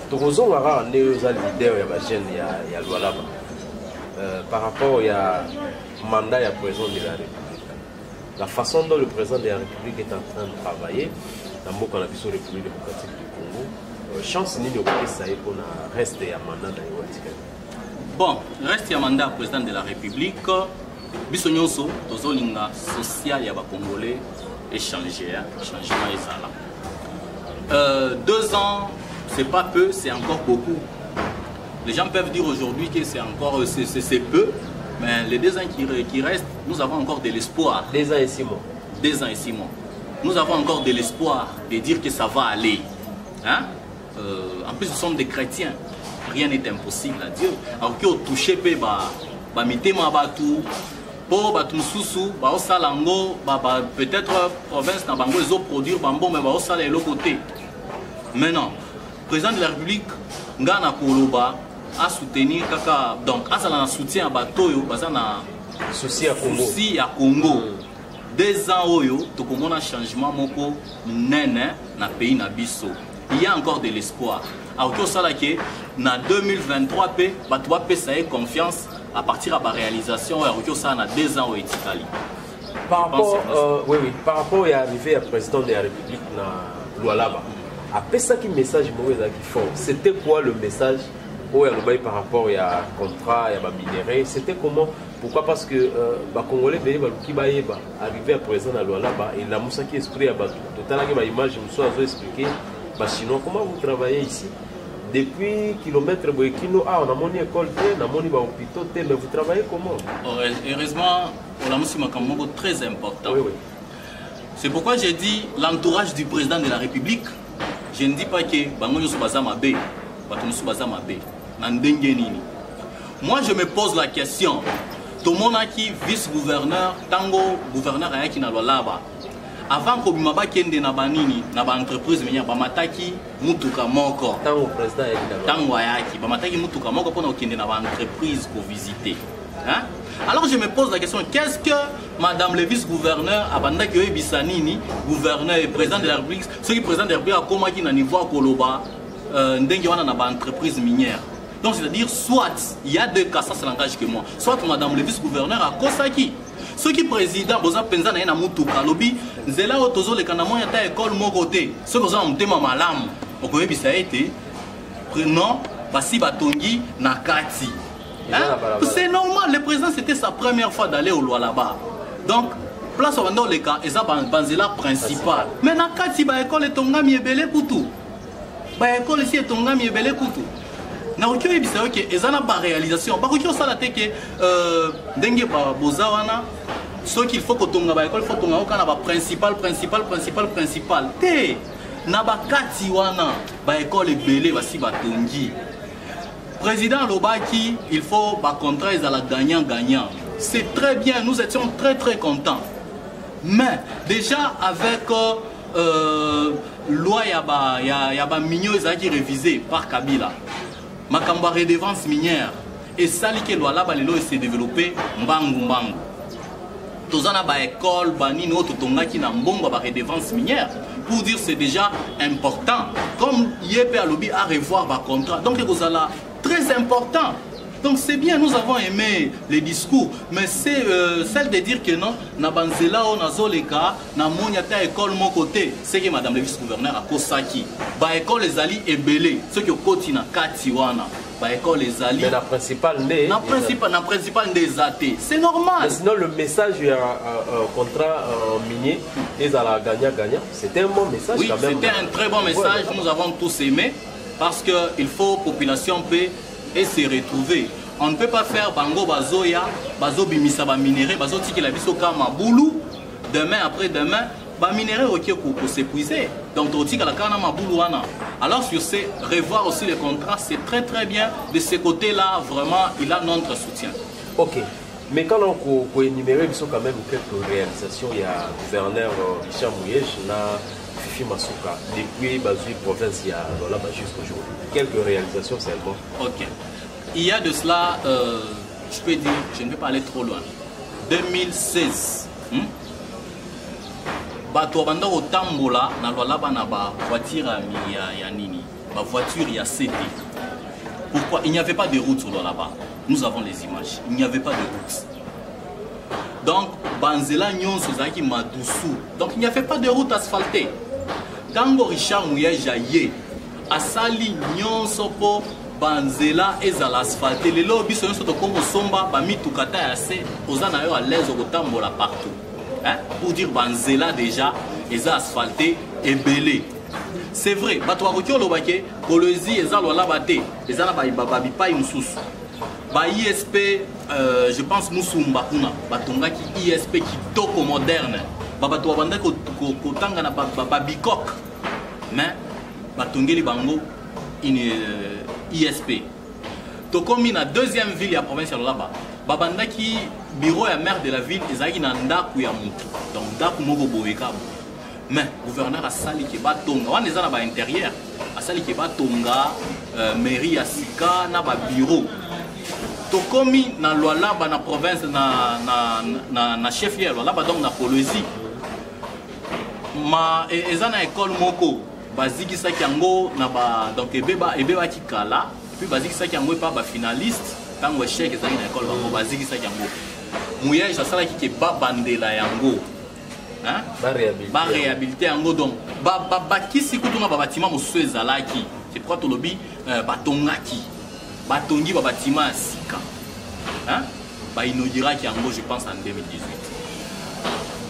Torozo Wara, on est leader de la jeune, il y a Lualaba. Par rapport au mandat du président de la République. La façon dont le président de la République est en train de travailler, dans la République démocratique du Congo, chance ni de ça pour rester à mandat dans le bon, reste à mandat président de la République, Bissonyoso, Tozolinga social ya Congolais échangé, changement est là. 2 ans, c'est pas peu, c'est encore beaucoup. Les gens peuvent dire aujourd'hui que c'est encore c'est peu, mais les 2 ans qui restent, nous avons encore de l'espoir. 2 ans et 6 mois. 2 ans et 6 mois. Nous avons encore de l'espoir de dire que ça va aller. Hein? En plus, nous sommes des chrétiens. Rien n'est impossible à Dieu. Alors que touché peut-être province na bango ils ont produire bambo mais ba sala l'autre côté. Maintenant, président de la République ngana koloba à soutenir kaka donc azala na soutien à batoyo bazana souci à Congo. 2 ans oyo tokomona changement moko nene na pays na biso. Il y a encore de l'espoir. Alors que ça là que na 2023 pe bato ba pesa confiance à partir de la réalisation alors que ça na 2 ans au Italie. Par rapport par rapport à l'arrivée du président de la République na Lualaba. Après ça qui message mauvais qui font. C'était quoi le message par rapport à contrat et à minéraux, c'était comment? Pourquoi? Parce que les Congolais qui arrivé à présent à Lualaba et la moussa qui esprit à Batou. Total que l'image je me suis expliqué chinois comment vous travaillez ici depuis kilomètres Boekino on a mon école on a mon hôpital mais vous travaillez comment? Heureusement on a aussi un très important. Oui. C'est pourquoi j'ai dit l'entourage du président de la République. Je ne dis pas que Bango Yosu Bazama B, Batomusu Bazama B. Moi, je me pose la question. Tout le monde qui vice-gouverneur, tango gouverneur ayaki na Lualaba. Avant que Bimaba kende na banini, na ba entreprise menya ba mataki mutuka moko. Tango président ayaki. Tango ayaki, ba mataki mutuka moko pour kende na ba entreprise pour visiter. Hein? Alors je me pose la question, qu'est-ce que Madame le vice-gouverneur Abanda Kyoe Bissanini, gouverneur et président de la République, ceux qui président de la République a comment qui n'a niveau à Koloba, n'dengiwana na ba entreprise minière. Donc c'est-à-dire soit il y a 2 cas, ça c'est langage que moi, soit Madame le vice-gouverneur a Kosaki. Ceux qui président boza penza na mutuka lobi nzela otozo le kanamo ya ta école mon côté. Ceux boza mtema malamu. Okoye bisa été non basi batongi na kati. Hein? C'est normal, le président c'était sa première fois d'aller au Lualaba. Donc place au les cas et ça banzela principal. Mais na kati ba école et tongami ebele kutu. Ba école ici et tongami ebele kutu. Na okyo ebisa ok ezana ba réalisation. Ba okyo sala te ke ndenge ba bozawana ce qu'il faut que tonga ba école faut tonga okana ba principal. Te na ba kati wana ba école ebele basi batongi. Président Lobaki, il faut ba contrat à la gagnant-gagnant. C'est très bien, nous étions très contents. Mais déjà avec loi yaba mignon qui révisé par Kabila. Makamba redevance minière et sali que loi là balelo s'est développé mbangu. Tozana ba école bani no totonga ki na mbongo ba redevance minière pour dire c'est déjà important. Comme Yépe Alobi à revoir ba contrat. Donc kozala très important. Donc c'est bien, nous avons aimé les discours, mais c'est celle de dire que non, na banzela o na zoleka, na moniata école mon côté, c'est que madame le vice-gouverneur a Kosaki. Ba école les ali ebele, ceux qui koti na katiwana. Ba école les ali. Mais la principale n'est. Na principale des athées. C'est normal. Mais sinon le message contrat minier et à la gagnant-gagnant, c'était un bon message oui, quand même. C'était un très bon message, nous avons tous aimé parce que il faut population paix et se retrouver. On ne peut pas faire bango bazoya, bazo bimisa ba minéré, bazo tiki la biso kama boulou, demain après demain, ba minéré ok pour s'épuiser. Donc tiki la kana ma boulou wana. Alors sur ce, revoir aussi les contrats, c'est très bien. De ce côté-là, vraiment, il a notre soutien. Ok. Mais quand on peut énumérer, il y a quand même quelques réalisations. Il y a le gouverneur Richard Mouyej, Fifi Masuka, depuis Bazoui province, il y a là-bas jusqu'aujourd'hui. Quelques réalisations seulement. Ok. Il y a de cela, je peux dire, je ne vais pas aller trop loin. 2016. Bato banda au Tambola, na Lualaba na ba voiture ya nini, ba voiture ya CD. Pourquoi? Il n'y avait pas de route sur Lualaba. Nous avons les images. Il n'y avait pas de route. Donc, Banzela Nyon Sozaki Madoussou. Donc, il n'y avait pas de route asphaltée. Tango Richard Mouyej Jaye, Asali Nyon Sopo, Banzela ezala asphalté. Les lobbies sont comme Somba, Bami Tukata Yase, Ozana yo à l'aise au Tambola partout. Hein? Pour dire Banzela déjà, ils ont asphalté et belé. C'est vrai, Batouarokyo Lobake, Bolezi, ils ont l'abate, ils ont Babipa Moussous. ISP, je pense Moussumba Kuna, Batonga qui ISP qui toko moderne. Babatouabanda Kotanga na Babikok. Mais Batongeli Bango, ISP. Tokomi na deuxième ville ya province là-bas. Babanda qui bureau et maire de la ville ezaki na ndaku ya mutu. Donc ndaku moko boyeka. Mais gouverneur a sali ke batonga wana eza na ba intérieur. A sali ke batonga mairie ya sika na ba bureau. Tokomi na Lualaba na province na chef lieu Lualaba donc na Kolwezi. Ma eza na école moko baziki saki yango na ba donc ebeba ki kala puis baziki saki yango pa ba finaliste. Quand on échec ezali na école bango baziki sa yango Mouyej asala ki ke ba bandela yango hein ba réhabilité yango donc ba kisi kutuna ba bâtiment mosusu ezalaki c'est pourquoi to lobi batongaki batongi ba bâtiment sika hein ba inauguraki yango je pense en 2018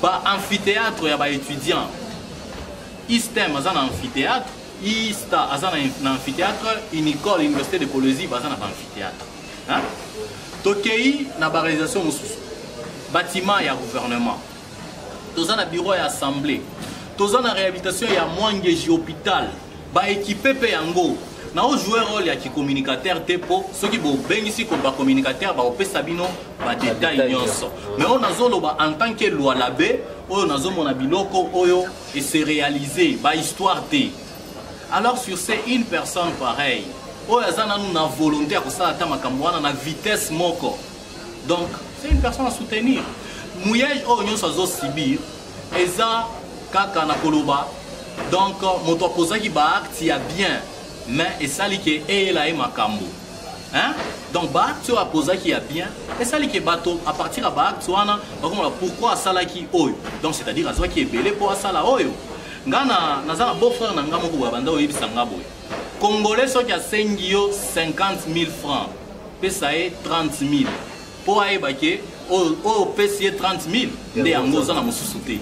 ba amphithéâtre ya ba étudiants ISTEM azana amphithéâtre ISTA azana na amphithéâtre Unicole Université de Kolwezi bazana ba amphithéâtre. Hein? Tokei na ba réalisation mosusu bâtiment ya gouvernement toza na bureau ya assemblée toza na réhabilitation ya Mwangeji hôpital ba équipé pe yango na o jouer rôle ya ki communicateur tepo soki bo bengisi ko ba communicateur ba opesa bino ba détail nyonso mais on azoloba en tant que Lualabé oyo nazomona biloko oyo et se réaliser ba histoire te. Alors sur ces une personne pareille oh, nous avons volonté à faire na vitesse moko. Donc, c'est une personne à soutenir. Mouyej, oh, nous sommes Sibir, Eza, Kaka, Nakoloba. Donc, mon toposa qui ba acte, il y a bien, mais et ça, qui est là, et Makambo. Hein? Donc, ba acte, a posa qui a bien, et ça, qui est bateau, à partir de ba acte, pourquoi ça, qui oyo? Donc, c'est-à-dire, à ce qui est belé pour ça, là, oyo. Ngana, nazana beau-frère, Nangamo, Banda, Oyebi Sangaboy. Congolais ceux qui a 50 000 francs, PSAE 30 000. Pour aller au PSAE 30 000, les Angozans à Moussouté.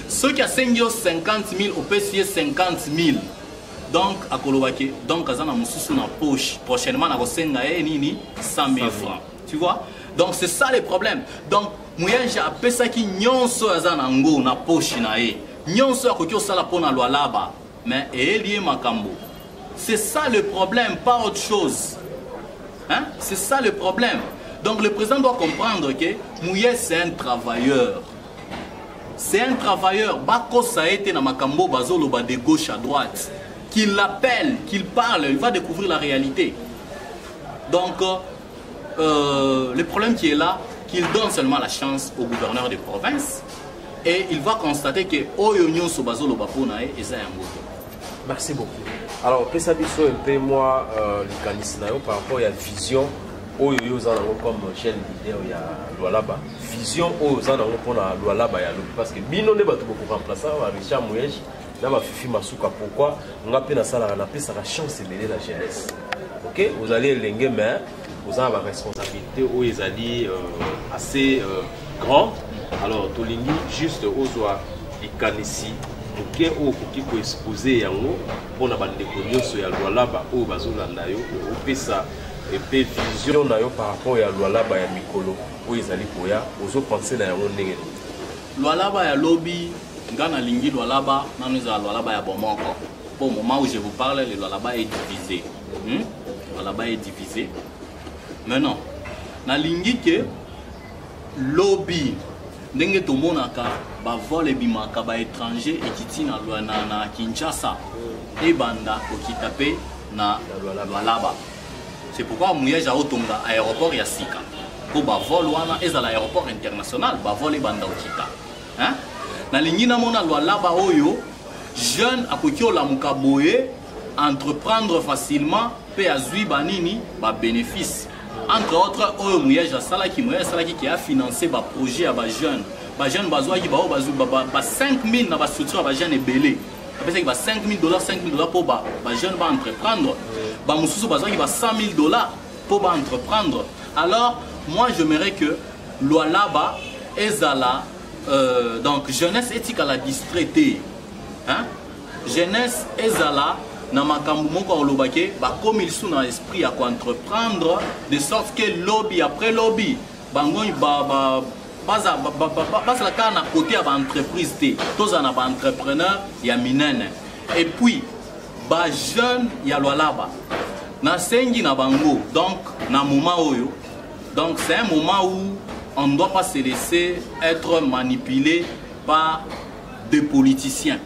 Ceux qui a 50 000 au PSAE 50 000. Donc à Kolobake, donc à Zana Moussou na poche. Prochainement, à Rosengae Nini 100 000 francs. Tu vois? Donc c'est ça le problème. Donc, Mouyej a pesa qui nyonso à Zana Ngo na poche na e. Nyonso a kokyo sala pona Lualaba. Mais Elie Makambo. C'est ça le problème, pas autre chose. Hein? C'est ça le problème. Donc le président doit comprendre que Mouyej c'est un travailleur. C'est un travailleur. Bako ça a été dans Makambo Bazoloba de gauche à droite. Qu'il l'appelle, qu'il parle, il va découvrir la réalité. Donc le problème qui est là, qu'il donne seulement la chance au gouverneur de province et il va constater que Oyonyon Sobazoloba Ponae et Zayango. Merci beaucoup. Alors, pesa biso un peu moi le canisnayo par rapport à la vision oyo zanango comme jeune leader ya Lualaba. Vision oyo zanango pona Lualaba ya lo parce que bino ne bato beaucoup remplacer Richard Mouyej na ba Fifi Masuka pourquoi on a pe na sala na pesa la chance de la jeunesse. OK, vous allez lengue mais vous avez la responsabilité oyo ezali assez grande. Alors, tolingi juste ozwa ikanisi qui est exposé yango pona bandeko nyonso ya Lualaba oyo bazolanda yo opesa epe vision na yo par rapport ya Lualaba ya mikolo oyo ezali koya ozopense na yango ndenge Lualaba ya lobi ngana lingi Lualaba nanu eza Lualaba ya bomoko. Au moment où je vous parle, le Lualaba est divisé. Lualaba est divisé. Maintenant, na lingi ke lobby ndenge tomonaka ba vol ebimaka ba étranger ekiti na Kinshasa ebanda okita pe na Lualaba. C'est pourquoi Mouyej a otonga aéroport ya sika pour ba vol wana ezala aéroport international ba vol ebanda okita hein na lingi na mona Lualaba oyo jeune akoki olamuka boye entreprendre facilement pe azui banini ba bénéfice. Entre autres, Mouyej qui a financé des projets à des jeunes. Les jeunes qui ont 5 000 dans la structure de jeunes belé. Après, il y a 5 000 $, pour les jeunes entreprendre. Les jeunes qui ont 100 000 $ pour entreprendre. Alors, moi, j'aimerais que Lualaba ezala donc jeunesse éthique à la distraité. Hein? Jeunesse ezala na makambo moko olobake ba comme ils sont dans l'esprit à entreprendre de sorte que lobby après lobby bango ba la kana côté à entreprise té tous en ba entrepreneur ya minene et puis ba jeune ya Lualaba na sengi na bango donc na moment oyo donc c'est un moment où on ne doit pas se laisser être manipulé par des politiciens.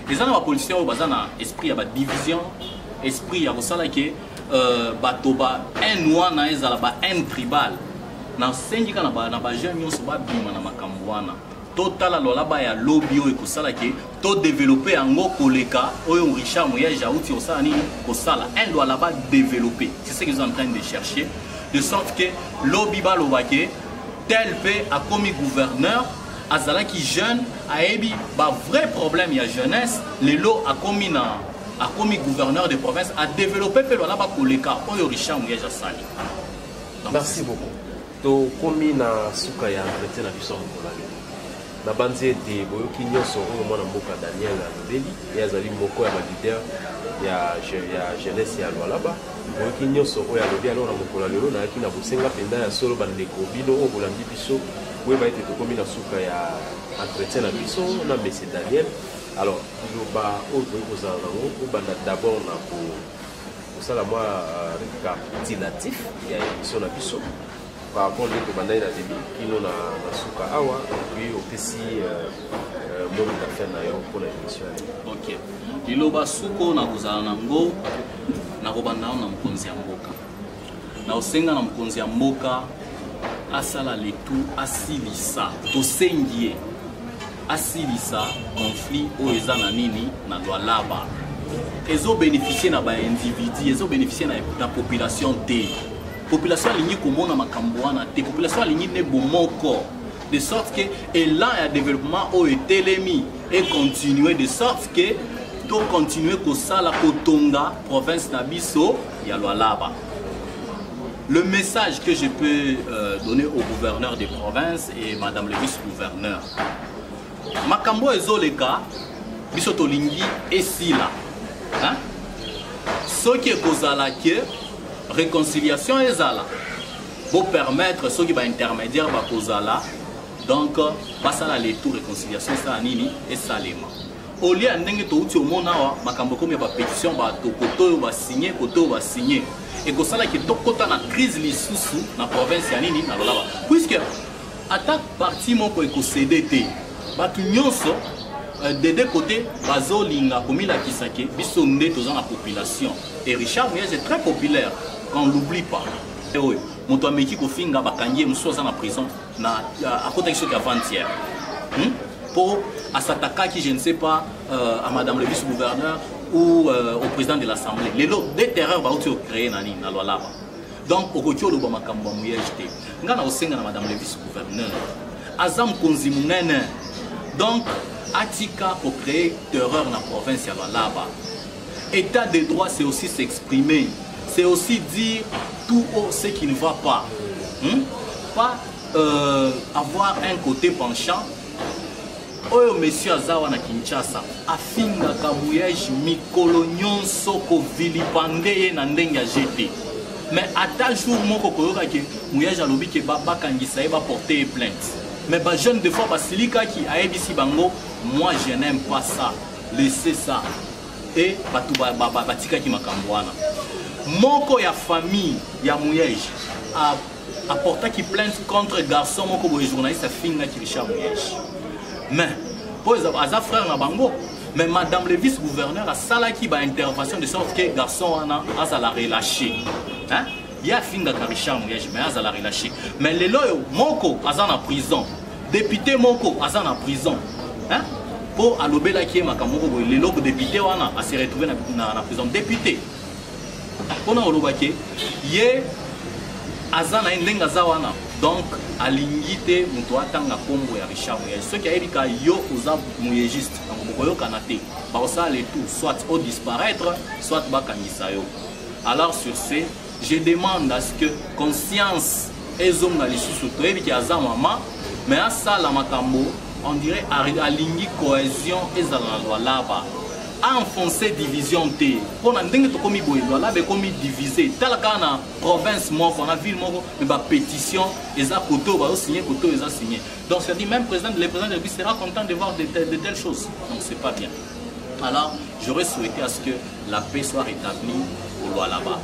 Les gens politiciens ont un esprit à division, esprit à que un noir na un tribal. Na syndicat na ba jeune nyonso ba bima na makambo wana. Total Lualaba ya lobby o ekosala ke to développer ango koleka oyo Richard Mouyej auti osala nini kosala un Lualaba développer. C'est ce qu'ils sont en train de chercher de sorte que lobby ba lobake tel pe a commis gouverneur Azala qui jeune a eu un vrai problème, il y a jeunesse, les lots a commis gouverneur de province, a développé Lualaba Koleka, Oyo Richard Mouyej Sali. Merci beaucoup. To commis na suka ya entretien na biso kolali. Na banzi ete boyoki nyonso oyo mwana mboka Daniel Alobeli, yazali moko ya leader ya jeunesse ya Lualaba. Boyoki nyonso oyo alobi alors na mokolo lelo na yaki na bosenga penda ya solo bandeko bino oyo bolandi biso. Oui, bah, il comme une souka ya entretien la biso na monsieur Daniel. Alors, il va d'abord pour ça la moi récapitulatif il y a émission la biso par rapport au bandai na début qui nous na souka awa puis au PC mon affaire na yo pour la émission. OK. Liloba suko na kozala nango na kobanda na mkonzi ya mboka. Na osenga na mkonzi ya mboka asala le tout asilisa tosengie asilisa conflit o eza na nini na Lualaba ezo bénéficier na ba individu ezo bénéficier na population te population alingi komona makambo wana te population alingi ne bomoko de sorte que élan ya développement o etelemi et continuer de sorte que to continuer kosala kotonga province na biso ya Lualaba. Le message que je peux donner au gouverneur des provinces et madame le vice-gouverneur. Makambo ezoleka biso tolingi esila. Hein? Ce qui est kozala que réconciliation ezala pour permettre ceux qui va intermédiaire ba kozala donc basala les tout réconciliation ça nini et salema. Au lieu ndenge to uti omona wa makambo comme ba pétition ba tokoto ba signer koto ba signer. Et que ça là qui tokota na crise lisusu na province ya nini na Lualaba puisque attaque parti moko ekosede te batu nyonso de deux côtés bazolinga komila kisake biso nde toza na population et Richard Mouyej est très populaire qu'on l'oublie pas et oui moto ameki kofinga bakangie muso na prison na à côté de ce qu'avant-hier pour à s'attaquer qui je ne sais pas à madame le vice-gouverneur ou au président de l'Assemblée. Les lots des terreurs va aussi créer na Lualaba. Donc au côté de makambo Mouyej te. Nga na osenga na madame le vice-gouverneur. Azam konzimunene. Donc atika pour créer terreur na province ya Lualaba. État de droit c'est aussi s'exprimer. C'est aussi dire tout ce qui ne va pas. Pas avoir un côté penchant. Oyo monsieur azawa na Kinshasa afinga ka Mouyej mikolo nyonso ko vilipande ye na ndenge ya GT mais ata jour moko koyoka ke Mouyej alobi ke baba kangisa ye ba porter plainte mais ba jeune de fois basilika ki ayebisi bango moi je n'aime pas ça laissez ça et batu batika ki makambo wana moko ya famille ya Mouyej apporta qui plainte contre garçon moko boye journaliste finga ki Richard Mouyesh. Mais pour les frères na bango, mais madame le vice-gouverneur a sala qui ba intervention de sorte que garçon ana a la relâché. Hein? Il y a finga ka Richard Mouyesh mais a la relâché. Mais les loyo moko aza na prison. Député moko aza na prison. Hein? Pour alobela qui est makamoko boye les logo député wana a se retrouver na prison député. On a olobake ye azana ndenga zawana donc alingite muto atanga kombo ya Richard Mouyesh ce qui a ebika yo oza mouyegiste donc boyo kanate ba ça les tout soit au disparaître soit bakangisa yo. Alors sur ce je demande à ce que conscience ezonga lisusu to ebiki aza mama mais à ça la makambo on dirait alingi cohésion ezala loi là-bas enfoncer division T. Pour n'en dingue comme il là be comme divisé. Tel qu'à na province moko, on a ville moko, mais ba pétition, ils a koto, ba signé koto, ils a signé. Donc c'est dit même le président de l'Église sera content de voir de telles choses. Donc c'est pas bien. Alors j'aurais souhaité à ce que la paix soit rétablie au loi là-bas.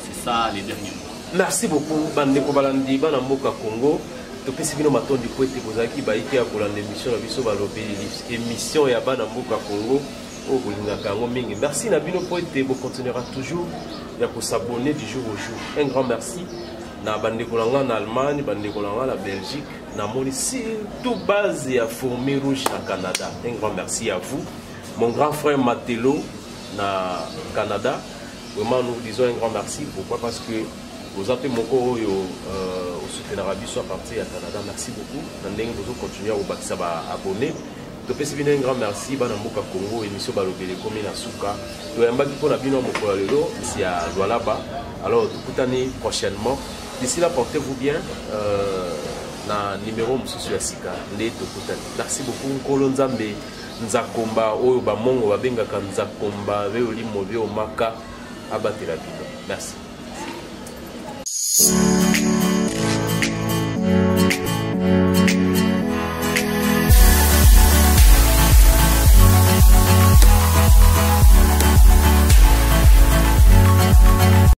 C'est ça les derniers mots. Merci beaucoup, Bandeko Balandi, Banamboka Congo. topesi bino matondi po ete kozalaki bayiki ya kolanda émission na biso balobeli émission ya bana mboka Congo oyo bolingaka yango mingi. Merci na bino po ete bokontinuera toujours ya kosabone du jour au jour. Un grand merci na bandeko na nga na Allemagne, bandeko na nga na Belgique, na moni surtout base ya Fourmi Rouge na Canada. Un grand merci à vous. Mon grand frère Matelo na Canada. Vraiment nous disons un grand merci. Pourquoi? Parce que vous appelez mon oyo au soutien Arabie soit parti à Canada. Merci beaucoup. Nous continuer à vous abonner. Topesi bino un grand merci bana mboka Congo émission balobele komi na suka. Toyambaki pona bino mokolo lelo ici à Lualaba. Alors tukutani prochainement. D'ici là portez-vous bien. Na numéro mususu ya sika nde tokutani. Merci beaucoup Nkolo Nzambe Nzakomba oyo ba mongo babengaka Nzakomba ve olimo ve omaka abatela bino. Merci.